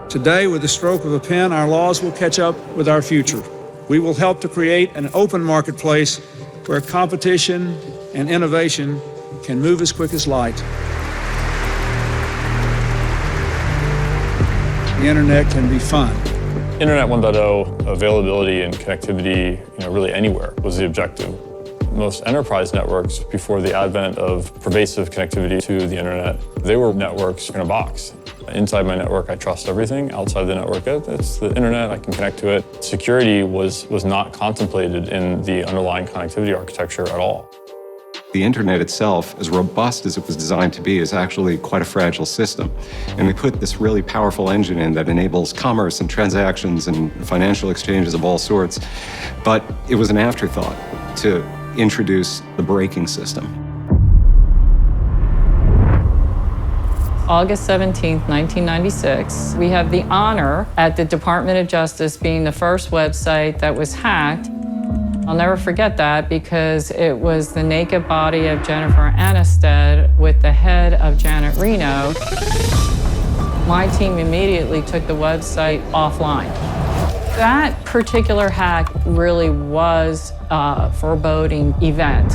Today, with the stroke of a pen, our laws will catch up with our future. We will help to create an open marketplace where competition and innovation can move as quick as light. The internet can be fun. Internet 1.0 availability and connectivity, really anywhere was the objective. Most enterprise networks before the advent of pervasive connectivity to the internet, they were networks in a box. Inside my network, I trust everything. Outside the network, it's the internet, I can connect to it. Security was not contemplated in the underlying connectivity architecture at all. The internet itself, as robust as it was designed to be, is actually quite a fragile system. And we put this really powerful engine in that enables commerce and transactions and financial exchanges of all sorts. But it was an afterthought to introduce the braking system. August 17th, 1996, we have the honor at the Department of Justice being the first website that was hacked. I'll never forget that because it was the naked body of Jennifer Aniston with the head of Janet Reno. My team immediately took the website offline. That particular hack really was a foreboding event.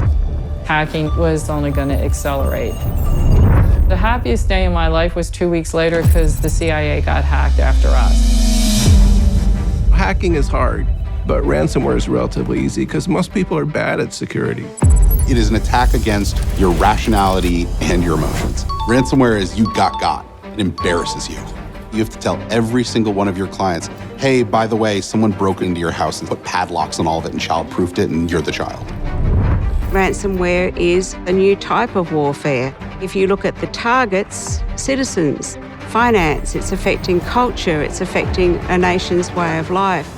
Hacking was only going to accelerate. The happiest day in my life was 2 weeks later because the CIA got hacked after us. Hacking is hard, but ransomware is relatively easy because most people are bad at security. It is an attack against your rationality and your emotions. Ransomware is you got. It embarrasses you. You have to tell every single one of your clients, hey, by the way, someone broke into your house and put padlocks on all of it and child-proofed it, and you're the child. Ransomware is a new type of warfare. If you look at the targets, citizens, finance, it's affecting culture, it's affecting a nation's way of life.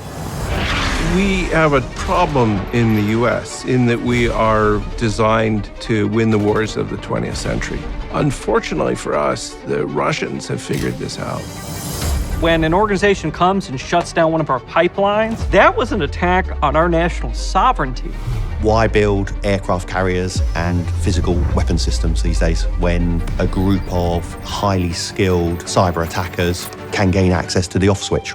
We have a problem in the US in that we are designed to win the wars of the 20th century. Unfortunately for us, the Russians have figured this out. When an organization comes and shuts down one of our pipelines, that was an attack on our national sovereignty. Why build aircraft carriers and physical weapon systems these days when a group of highly skilled cyber attackers can gain access to the off switch?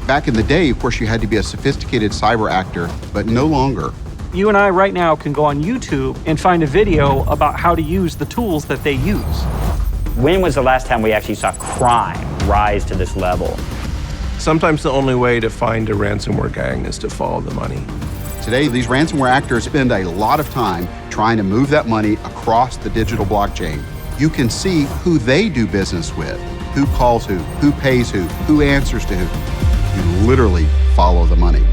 Back in the day, of course, you had to be a sophisticated cyber actor, but no longer. You and I right now can go on YouTube and find a video about how to use the tools that they use. When was the last time we actually saw crime rise to this level? Sometimes the only way to find a ransomware gang is to follow the money. Today, these ransomware actors spend a lot of time trying to move that money across the digital blockchain. You can see who they do business with, who calls who pays who answers to who. You literally follow the money.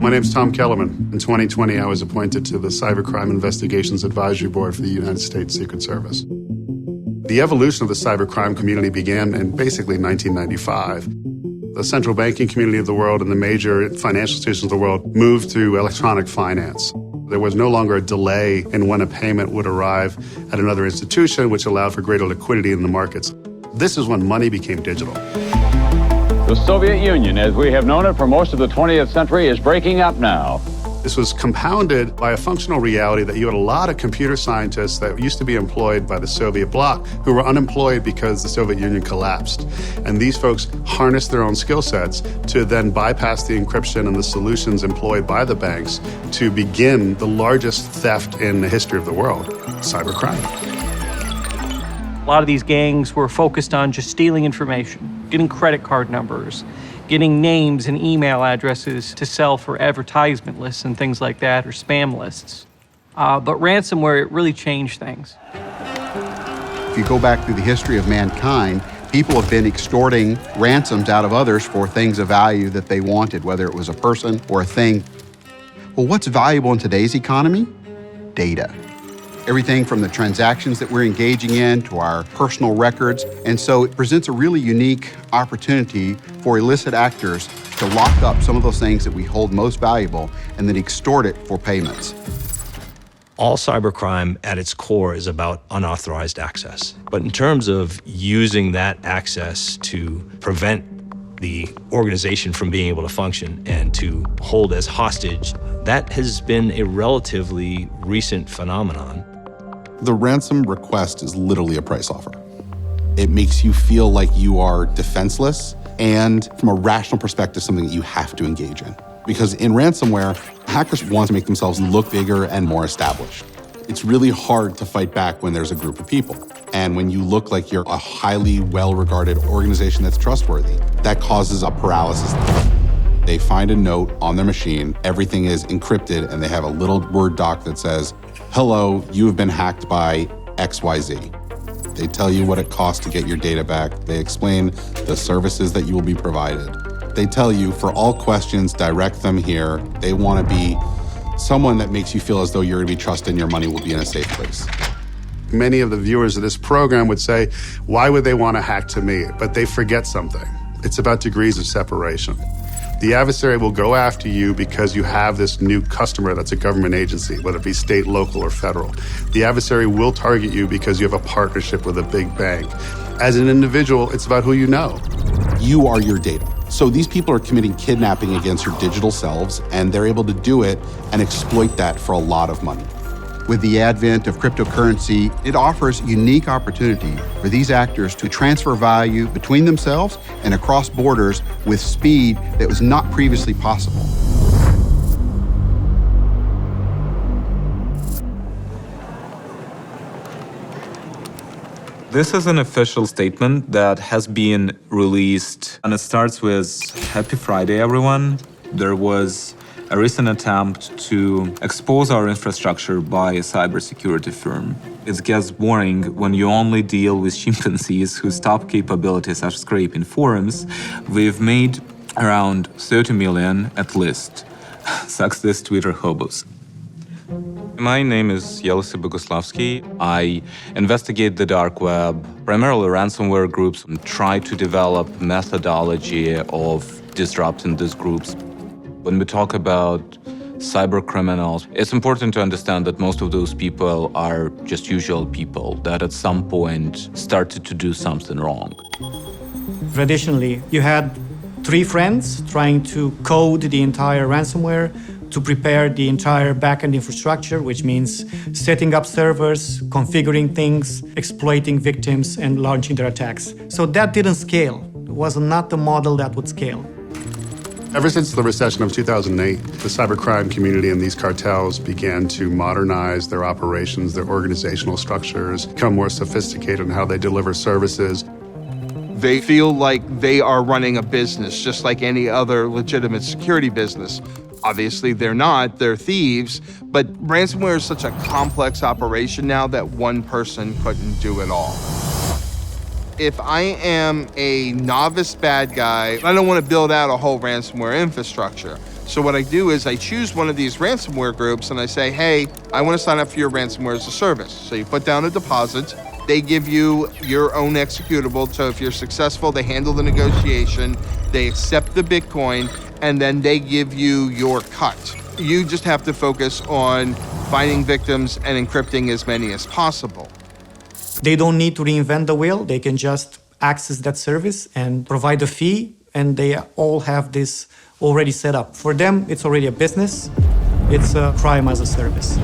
My name's Tom Kellerman. In 2020, I was appointed to the Cybercrime Investigations Advisory Board for the United States Secret Service. The evolution of the cybercrime community began in basically 1995. The central banking community of the world and the major financial institutions of the world moved to electronic finance. There was no longer a delay in when a payment would arrive at another institution, which allowed for greater liquidity in the markets. This is when money became digital. The Soviet Union, as we have known it for most of the 20th century, is breaking up now. This was compounded by a functional reality that you had a lot of computer scientists that used to be employed by the Soviet bloc who were unemployed because the Soviet Union collapsed. And these folks harnessed their own skill sets to then bypass the encryption and the solutions employed by the banks to begin the largest theft in the history of the world, cybercrime. A lot of these gangs were focused on just stealing information, getting credit card numbers, getting names and email addresses to sell for advertisement lists and things like that, or spam lists. But ransomware, it really changed things. If you go back through the history of mankind, people have been extorting ransoms out of others for things of value that they wanted, whether it was a person or a thing. Well, what's valuable in today's economy? Data. Everything from the transactions that we're engaging in to our personal records. And so it presents a really unique opportunity for illicit actors to lock up some of those things that we hold most valuable and then extort it for payments. All cybercrime at its core is about unauthorized access. But in terms of using that access to prevent the organization from being able to function and to hold as hostage, that has been a relatively recent phenomenon. The ransom request is literally a price offer. It makes you feel like you are defenseless, and from a rational perspective, something that you have to engage in. Because in ransomware, hackers want to make themselves look bigger and more established. It's really hard to fight back when there's a group of people. And when you look like you're a highly well-regarded organization that's trustworthy, that causes a paralysis. They find a note on their machine, everything is encrypted, and they have a little Word doc that says, "Hello, you have been hacked by XYZ." They tell you what it costs to get your data back. They explain the services that you will be provided. They tell you, for all questions, direct them here. They want to be someone that makes you feel as though you're going to be trusted and your money will be in a safe place. Many of the viewers of this program would say, why would they want to hack to me? But they forget something. It's about degrees of separation. The adversary will go after you because you have this new customer that's a government agency, whether it be state, local, or federal. The adversary will target you because you have a partnership with a big bank. As an individual, it's about who you know. You are your data. So these people are committing kidnapping against your digital selves, and they're able to do it and exploit that for a lot of money. With the advent of cryptocurrency, it offers unique opportunity for these actors to transfer value between themselves and across borders with speed that was not previously possible. This is an official statement that has been released, and it starts with, "Happy Friday, everyone." There was a recent attempt to expose our infrastructure by a cybersecurity firm. It gets boring when you only deal with chimpanzees whose top capabilities are scraping forums. We've made around 30 million at least. Sucks this Twitter hobos. My name is Yelisey Boguslavsky. I investigate the dark web, primarily ransomware groups, and try to develop methodology of disrupting these groups. When we talk about cyber criminals, it's important to understand that most of those people are just usual people that at some point started to do something wrong. Traditionally, you had 3 friends trying to code the entire ransomware, to prepare the entire backend infrastructure, which means setting up servers, configuring things, exploiting victims, and launching their attacks. So that didn't scale. It was not the model that would scale. Ever since the recession of 2008, the cybercrime community and these cartels began to modernize their operations, their organizational structures, become more sophisticated in how they deliver services. They feel like they are running a business just like any other legitimate security business. Obviously, they're not, they're thieves, but ransomware is such a complex operation now that one person couldn't do it all. If I am a novice bad guy, I don't want to build out a whole ransomware infrastructure. So what I do is I choose one of these ransomware groups and I say, hey, I want to sign up for your ransomware as a service. So you put down a deposit, they give you your own executable. So if you're successful, they handle the negotiation, they accept the Bitcoin, and then they give you your cut. You just have to focus on finding victims and encrypting as many as possible. They don't need to reinvent the wheel. They can just access that service and provide a fee, and they all have this already set up. For them, it's already a business. It's a crime as a service.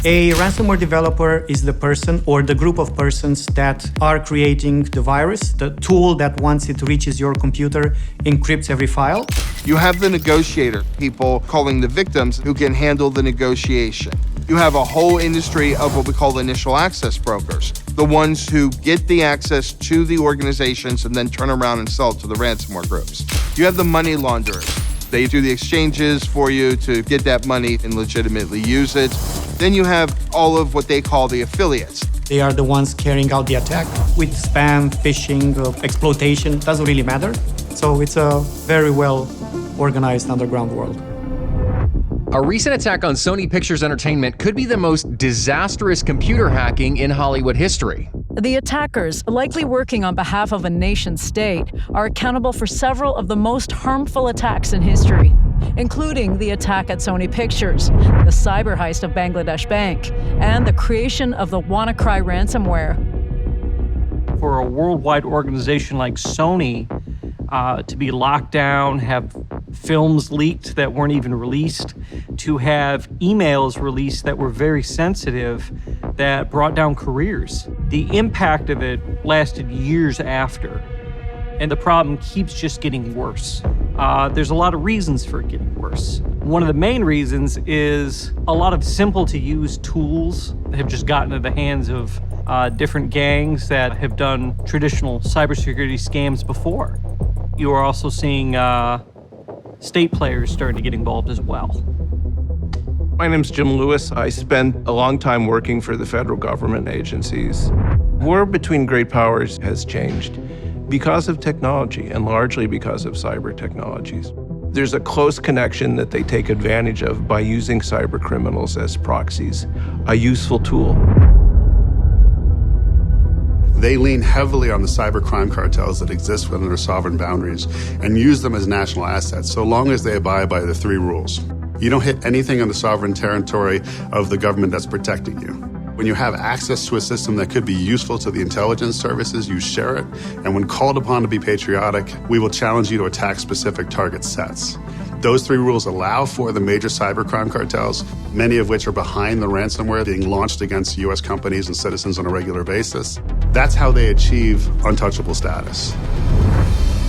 A ransomware developer is the person or the group of persons that are creating the virus, the tool that once it reaches your computer, encrypts every file. You have the negotiator, people calling the victims who can handle the negotiation. You have a whole industry of what we call initial access brokers, the ones who get the access to the organizations and then turn around and sell it to the ransomware groups. You have the money launderers. They do the exchanges for you to get that money and legitimately use it. Then you have all of what they call the affiliates. They are the ones carrying out the attack with spam, phishing, exploitation, doesn't really matter. So it's a very well organized underground world. A recent attack on Sony Pictures Entertainment could be the most disastrous computer hacking in Hollywood history. The attackers, likely working on behalf of a nation-state, are accountable for several of the most harmful attacks in history, including the attack at Sony Pictures, the cyber heist of Bangladesh Bank, and the creation of the WannaCry ransomware. For a worldwide organization like Sony to be locked down, have films leaked that weren't even released, to have emails released that were very sensitive that brought down careers. The impact of it lasted years after, and the problem keeps just getting worse. There's a lot of reasons for it getting worse. One of the main reasons is a lot of simple-to-use tools have just gotten into the hands of different gangs that have done traditional cybersecurity scams before. You are also seeing state players starting to get involved as well. My name's Jim Lewis. I spent a long time working for the federal government agencies. War between great powers has changed because of technology and largely because of cyber technologies. There's a close connection that they take advantage of by using cyber criminals as proxies, a useful tool. They lean heavily on the cybercrime cartels that exist within their sovereign boundaries and use them as national assets, so long as they abide by the 3 rules. You don't hit anything on the sovereign territory of the government that's protecting you. When you have access to a system that could be useful to the intelligence services, you share it. And when called upon to be patriotic, we will challenge you to attack specific target sets. Those 3 rules allow for the major cybercrime cartels, many of which are behind the ransomware being launched against U.S. companies and citizens on a regular basis. That's how they achieve untouchable status.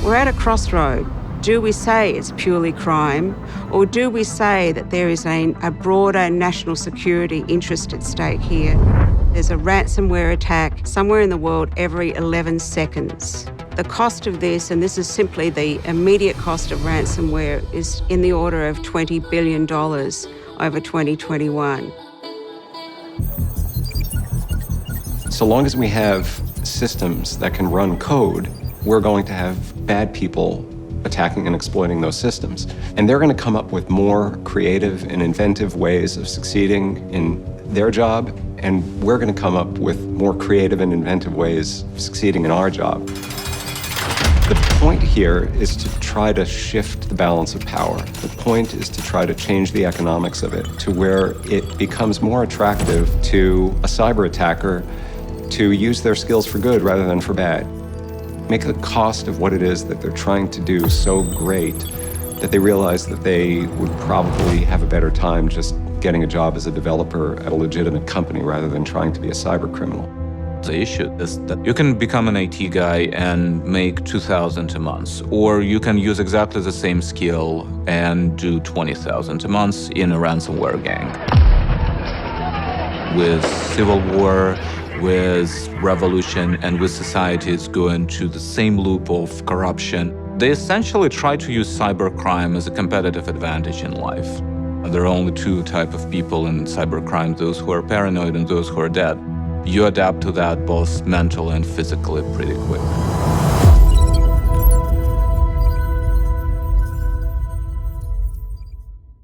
We're at a crossroad. Do we say it's purely crime, or do we say that there is a broader national security interest at stake here? There's a ransomware attack somewhere in the world every 11 seconds. The cost of this, and this is simply the immediate cost of ransomware, is in the order of $20 billion over 2021. So long as we have systems that can run code, we're going to have bad people attacking and exploiting those systems. And they're going to come up with more creative and inventive ways of succeeding in their job, and we're going to come up with more creative and inventive ways of succeeding in our job. The point here is to try to shift the balance of power. The point is to try to change the economics of it to where it becomes more attractive to a cyber attacker to use their skills for good rather than for bad. Make the cost of what it is that they're trying to do so great that they realize that they would probably have a better time just getting a job as a developer at a legitimate company rather than trying to be a cyber criminal. The issue is that you can become an IT guy and make $2,000 a month, or you can use exactly the same skill and do $20,000 a month in a ransomware gang. With civil war, with revolution, and with societies going to the same loop of corruption, they essentially try to use cybercrime as a competitive advantage in life. There are only 2 types of people in cybercrime, those who are paranoid and those who are dead. You adapt to that both mentally and physically pretty quick.